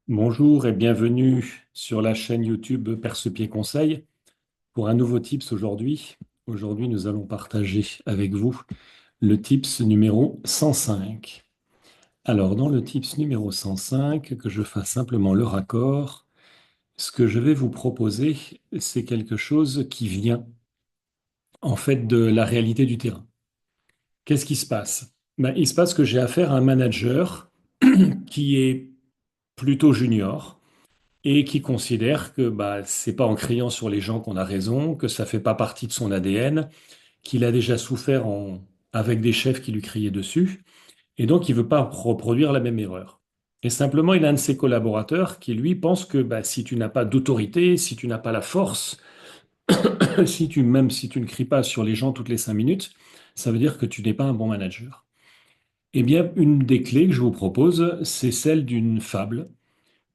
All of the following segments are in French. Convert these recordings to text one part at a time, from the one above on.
Bonjour et bienvenue sur la chaîne YouTube Perce-Pied Conseil pour un nouveau tips aujourd'hui. Aujourd'hui, nous allons partager avec vous le tips numéro 105. Alors, dans le tips numéro 105, que je fasse simplement le raccord, ce que je vais vous proposer, c'est quelque chose qui vient en fait de la réalité du terrain. Qu'est-ce qui se passe? Il se passe que j'ai affaire à un manager qui est plutôt junior et qui considère que c'est pas en criant sur les gens qu'on a raison, que ça fait pas partie de son ADN, qu'il a déjà souffert avec des chefs qui lui criaient dessus, et donc il veut pas reproduire la même erreur. Et simplement, il a un de ses collaborateurs qui, lui, pense que si tu n'as pas d'autorité, si tu n'as pas la force, même si tu ne cries pas sur les gens toutes les 5 minutes, ça veut dire que tu n'es pas un bon manager. Eh bien, une des clés que je vous propose, c'est celle d'une fable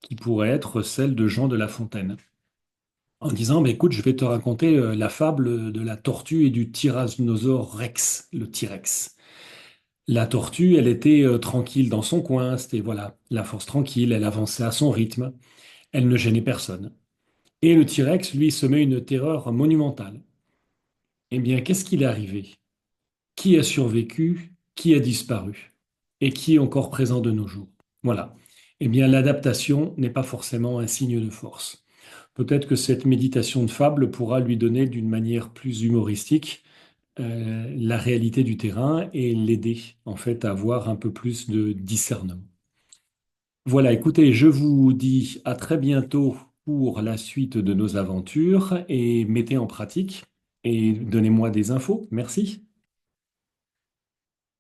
qui pourrait être celle de Jean de La Fontaine, en disant, écoute, je vais te raconter la fable de la tortue et du Tyrannosaure Rex, le T-Rex. La tortue, elle était tranquille dans son coin, c'était voilà, la force tranquille, elle avançait à son rythme, elle ne gênait personne. Et le T-Rex, lui, semait une terreur monumentale. Eh bien, qu'est-ce qu'il est arrivé? Qui a survécu? Qui a disparu? Et qui est encore présent de nos jours? Voilà. Eh bien, l'adaptation n'est pas forcément un signe de force. Peut-être que cette méditation de fable pourra lui donner d'une manière plus humoristique la réalité du terrain et l'aider en fait à avoir un peu plus de discernement. Voilà, écoutez, je vous dis à très bientôt pour la suite de nos aventures et mettez en pratique et donnez-moi des infos. Merci.